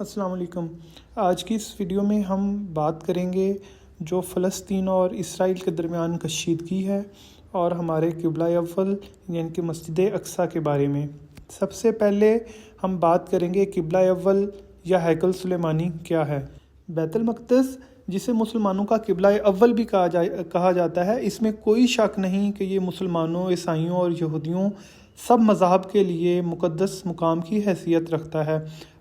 السلام علیکم۔ آج کی اس ویڈیو میں ہم بات کریں گے جو فلسطین اور اسرائیل کے درمیان کشیدگی ہے اور ہمارے قبلہ اول یعنی کہ مسجد اقصیٰ کے بارے میں۔ سب سے پہلے ہم بات کریں گے قبلہ اول یا ہیکل سلیمانی کیا ہے۔ بیت المقدس جسے مسلمانوں کا قبلہ اول بھی کہا جاتا ہے، اس میں کوئی شک نہیں کہ یہ مسلمانوں، عیسائیوں اور یہودیوں سب مذاہب کے لیے مقدس مقام کی حیثیت رکھتا ہے۔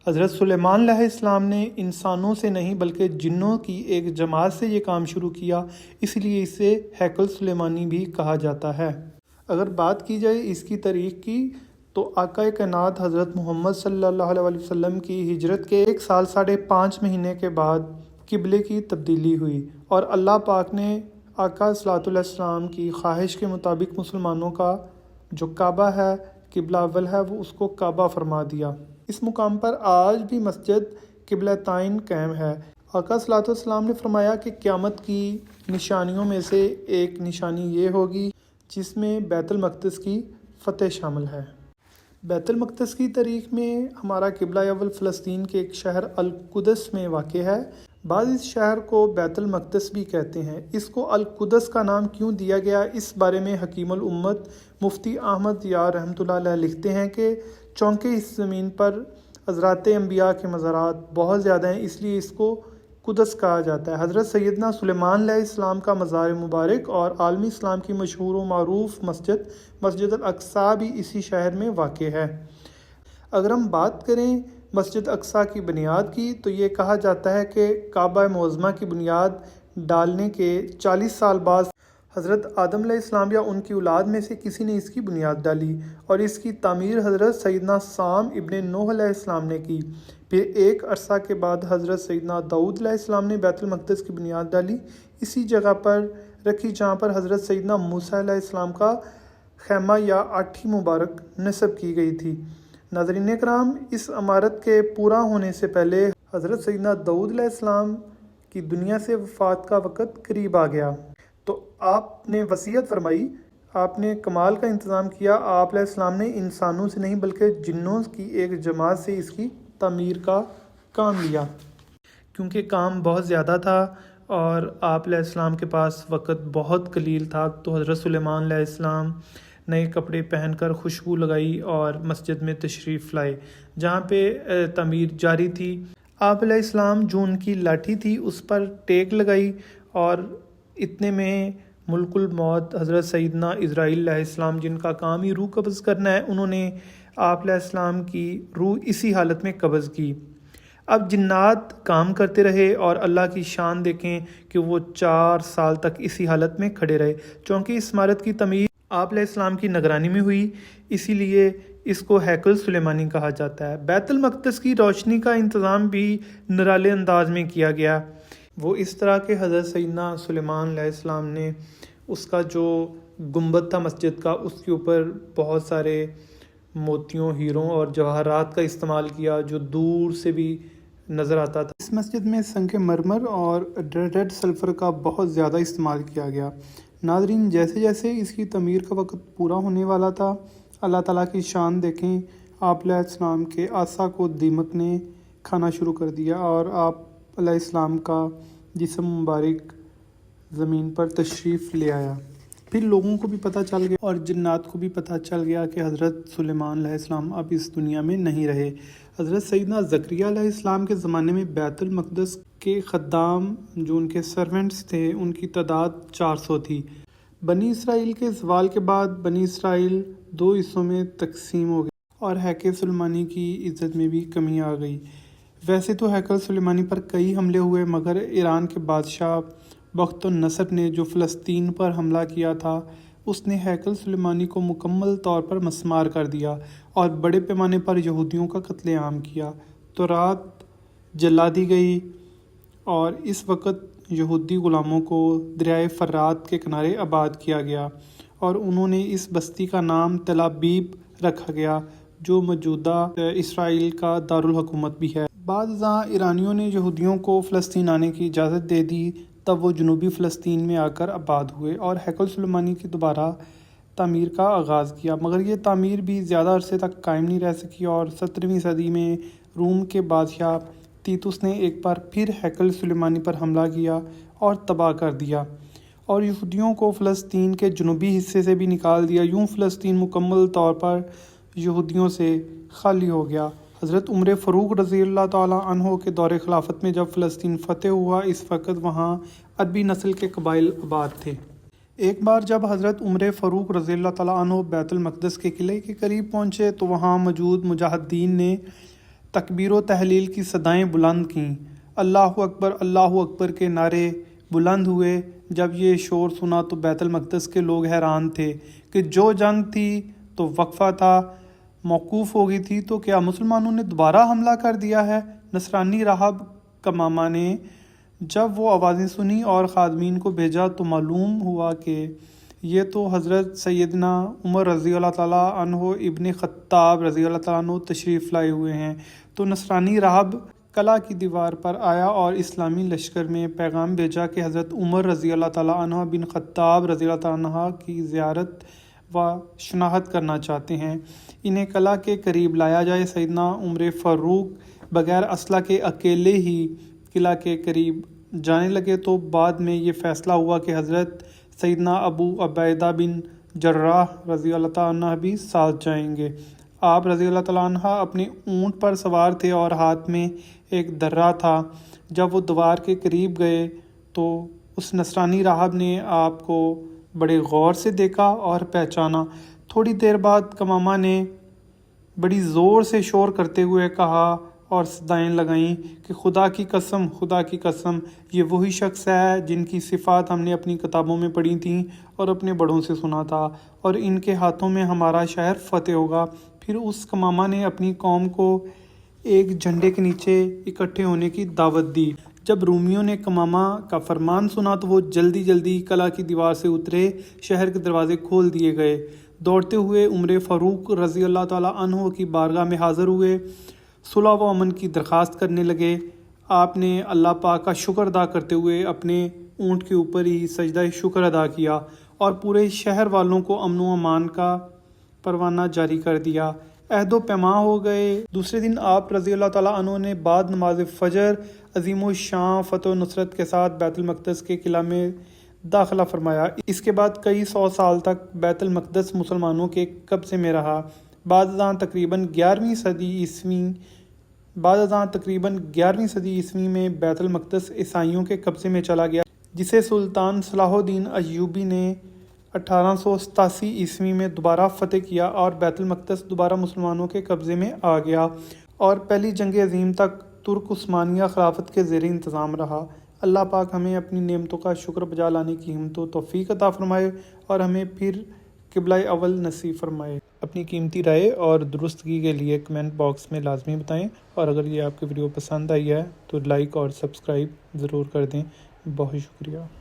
حضرت سلیمان علیہ السلام نے انسانوں سے نہیں بلکہ جنوں کی ایک جماعت سے یہ کام شروع کیا، اس لیے اسے ہیکل سلیمانی بھی کہا جاتا ہے۔ اگر بات کی جائے اس کی تاریخ کی تو آقا کائنات حضرت محمد صلی اللہ علیہ وسلم کی ہجرت کے 1 سال 5.5 مہینے کے بعد قبلے کی تبدیلی ہوئی اور اللہ پاک نے آقا صلی اللہ علیہ وسلم کی خواہش کے مطابق مسلمانوں کا جو کعبہ ہے، قبلہ اول ہے، وہ اس کو کعبہ فرما دیا۔ اس مقام پر آج بھی مسجد قبلتین قائم ہے۔ آقا صلی اللہ علیہ وسلم نے فرمایا کہ قیامت کی نشانیوں میں سے ایک نشانی یہ ہوگی جس میں بیت المقدس کی فتح شامل ہے۔ بیت المقدس کی تاریخ میں ہمارا قبلہ اول فلسطین کے ایک شہر القدس میں واقع ہے۔ بعض اس شہر کو بیت المقدس بھی کہتے ہیں۔ اس کو القدس کا نام کیوں دیا گیا، اس بارے میں حکیم الامت مفتی احمد یار رحمۃ اللہ علیہ لکھتے ہیں کہ چونکہ اس زمین پر حضرات انبیاء کے مزارات بہت زیادہ ہیں، اس لیے اس کو قدس کہا جاتا ہے۔ حضرت سیدنا سلیمان علیہ السلام کا مزار مبارک اور عالمی اسلام کی مشہور و معروف مسجد الاقصیٰ بھی اسی شہر میں واقع ہے۔ اگر ہم بات کریں مسجد اقصیٰ کی بنیاد کی تو یہ کہا جاتا ہے کہ کعبہ معظمہ کی بنیاد ڈالنے کے 40 سال بعد حضرت آدم علیہ السلام یا ان کی اولاد میں سے کسی نے اس کی بنیاد ڈالی اور اس کی تعمیر حضرت سیدنا سام ابن نوح علیہ السلام نے کی۔ پھر ایک عرصہ کے بعد حضرت سیدنا داؤد علیہ السلام نے بیت المقدس کی بنیاد ڈالی، اسی جگہ پر رکھی جہاں پر حضرت سیدنا موسیٰ علیہ السلام کا خیمہ یا آٹھی مبارک نصب کی گئی تھی۔ ناظرین کرام، اس عمارت کے پورا ہونے سے پہلے حضرت سیدنا داؤد علیہ السلام کی دنیا سے وفات کا وقت قریب آ گیا، تو آپ نے وصیت فرمائی، آپ نے کمال کا انتظام کیا۔ آپ علیہ السلام نے انسانوں سے نہیں بلکہ جنوں کی ایک جماعت سے اس کی تعمیر کا کام لیا، کیونکہ کام بہت زیادہ تھا اور آپ علیہ السلام کے پاس وقت بہت قلیل تھا، تو حضرت سلیمان علیہ السلام نئے کپڑے پہن کر خوشبو لگائی اور مسجد میں تشریف لائے جہاں پہ تعمیر جاری تھی۔ آپ علیہ السلام جو ان کی لاٹھی تھی اس پر ٹیک لگائی اور اتنے میں ملک الموت حضرت سیدنا اسرائیل علیہ السلام، جن کا کام ہی روح قبض کرنا ہے، انہوں نے آپ علیہ السلام کی روح اسی حالت میں قبض کی۔ اب جنات کام کرتے رہے اور اللہ کی شان دیکھیں کہ وہ 4 سال تک اسی حالت میں کھڑے رہے، چونکہ اس عمارت کی تعمیر آپ علیہ السلام کی نگرانی میں ہوئی، اسی لیے اس کو ہیکل سلیمانی کہا جاتا ہے۔ بیت المقدس کی روشنی کا انتظام بھی نرالے انداز میں کیا گیا، وہ اس طرح کہ حضرت سیدنا سلیمان علیہ السلام نے اس کا جو گنبد تھا مسجد کا، اس کے اوپر بہت سارے موتیوں، ہیروں اور جواہرات کا استعمال کیا جو دور سے بھی نظر آتا تھا۔ اس مسجد میں سنگ مرمر اور ریڈ سلفر کا بہت زیادہ استعمال کیا گیا۔ ناظرین، جیسے جیسے اس کی تعمیر کا وقت پورا ہونے والا تھا، اللہ تعالیٰ کی شان دیکھیں، آپ علیہ السلام کے عصا کو دیمک نے کھانا شروع کر دیا اور آپ علیہ السلام کا جسم مبارک زمین پر تشریف لے آیا۔ پھر لوگوں کو بھی پتہ چل گیا اور جنات کو بھی پتہ چل گیا کہ حضرت سلیمان علیہ السلام اب اس دنیا میں نہیں رہے۔ حضرت سیدنا زکریا علیہ السلام کے زمانے میں بیت المقدس کے خدام جو ان کے سرونٹس تھے، ان کی تعداد 400 تھی۔ بنی اسرائیل کے زوال کے بعد بنی اسرائیل 2 حصوں میں تقسیم ہو گئی اور ہیکل سلیمانی کی عزت میں بھی کمی آ گئی۔ ویسے تو ہیکل سلیمانی پر کئی حملے ہوئے، مگر ایران کے بادشاہ بخت النصر نے جو فلسطین پر حملہ کیا تھا، اس نے ہیکل سلیمانی کو مکمل طور پر مسمار کر دیا اور بڑے پیمانے پر یہودیوں کا قتل عام کیا۔ تورات جلا دی گئی اور اس وقت یہودی غلاموں کو دریائے فرات کے کنارے آباد کیا گیا اور انہوں نے اس بستی کا نام تل ابیب رکھا گیا جو موجودہ اسرائیل کا دارالحکومت بھی ہے۔ بعد ازاں ایرانیوں نے یہودیوں کو فلسطین آنے کی اجازت دے دی، تب وہ جنوبی فلسطین میں آ کر آباد ہوئے اور ہیکل سلیمانی کی دوبارہ تعمیر کا آغاز کیا، مگر یہ تعمیر بھی زیادہ عرصے تک قائم نہیں رہ سکی اور 17ویں صدی میں روم کے بادشاہ تیتوس نے ایک بار پھر ہیکل سلیمانی پر حملہ کیا اور تباہ کر دیا اور یہودیوں کو فلسطین کے جنوبی حصے سے بھی نکال دیا۔ یوں فلسطین مکمل طور پر یہودیوں سے خالی ہو گیا۔ حضرت عمر فاروق رضی اللہ تعالیٰ عنہ کے دور خلافت میں جب فلسطین فتح ہوا، اس وقت وہاں عربی نسل کے قبائل آباد تھے۔ ایک بار جب حضرت عمر فاروق رضی اللہ تعالیٰ عنہ بیت المقدس کے قلعے کے قریب پہنچے تو وہاں موجود مجاہدین نے تکبیر و تحلیل کی صدائیں بلند کیں۔ اللہ اکبر کے نعرے بلند ہوئے۔ جب یہ شور سنا تو بیت المقدس کے لوگ حیران تھے کہ جو جنگ تھی تو وقفہ تھا، موقوف ہو گئی تھی، تو کیا مسلمانوں نے دوبارہ حملہ کر دیا ہے؟ نصرانی راہب کمامہ نے جب وہ آوازیں سنی اور خادمین کو بھیجا تو معلوم ہوا کہ یہ تو حضرت سیدنا عمر رضی اللہ تعالیٰ عنہ ابن خطاب رضی اللہ تعالیٰ عنہ تشریف لائے ہوئے ہیں۔ تو نصرانی راہب قلعہ کی دیوار پر آیا اور اسلامی لشکر میں پیغام بھیجا کہ حضرت عمر رضی اللہ تعالیٰ عنہ بن خطاب رضی اللہ تعالیٰ عنہ کی زیارت و شناخت کرنا چاہتے ہیں، انہیں قلعہ کے قریب لایا جائے۔ سیدنا عمر فاروق بغیر اسلحہ کے اکیلے ہی قلعہ کے قریب جانے لگے تو بعد میں یہ فیصلہ ہوا کہ حضرت سیدنا ابو عبیدہ بن جراح رضی اللہ تعالیٰ عنہ بھی ساتھ جائیں گے۔ آپ رضی اللہ تعالیٰ عنہ اپنے اونٹ پر سوار تھے اور ہاتھ میں ایک درہ تھا۔ جب وہ دیوار کے قریب گئے تو اس نصرانی راہب نے آپ کو بڑے غور سے دیکھا اور پہچانا۔ تھوڑی دیر بعد کمامہ نے بڑی زور سے شور کرتے ہوئے کہا اور صدائیں لگائیں کہ خدا کی قسم یہ وہی شخص ہے جن کی صفات ہم نے اپنی کتابوں میں پڑھی تھیں اور اپنے بڑوں سے سنا تھا، اور ان کے ہاتھوں میں ہمارا شہر فتح ہوگا۔ پھر اس کمامہ نے اپنی قوم کو ایک جھنڈے کے نیچے اکٹھے ہونے کی دعوت دی۔ جب رومیوں نے کمامہ کا فرمان سنا تو وہ جلدی قلعہ کی دیوار سے اترے، شہر کے دروازے کھول دیے گئے۔ دوڑتے ہوئے عمر فاروق رضی اللہ تعالیٰ عنہ کی بارگاہ میں حاضر ہوئے، صلح و امن کی درخواست کرنے لگے۔ آپ نے اللہ پاک کا شکر ادا کرتے ہوئے اپنے اونٹ کے اوپر ہی سجدہ شکر ادا کیا اور پورے شہر والوں کو امن و امان کا پروانہ جاری کر دیا۔ عہد و پیمان ہو گئے۔ دوسرے دن آپ رضی اللہ تعالیٰ عنہ نے بعد نماز فجر عظیم الشان فتح و نصرت کے ساتھ بیت المقدس کے قلعہ میں داخلہ فرمایا۔ اس کے بعد کئی سو سال تک بیت المقدس مسلمانوں کے قبضے میں رہا۔ بعد ازاں تقریباً 11ویں صدی عیسوی میں بیت المقدس عیسائیوں کے قبضے میں چلا گیا، جسے سلطان صلاح الدین ایوبی نے 1887 عیسوی میں دوبارہ فتح کیا اور بیت المقدس دوبارہ مسلمانوں کے قبضے میں آ گیا اور پہلی جنگ عظیم تک ترک عثمانیہ خلافت کے زیر انتظام رہا۔ اللہ پاک ہمیں اپنی نعمتوں کا شکر بجا لانے کی ہمت و توفیق عطا فرمائے اور ہمیں پھر قبلہ اول نصیب فرمائے۔ اپنی قیمتی رائے اور درستگی کے لیے کمنٹ باکس میں لازمی بتائیں، اور اگر یہ آپ کی ویڈیو پسند آئی ہے تو لائک اور سبسکرائب ضرور کر دیں۔ بہت شکریہ۔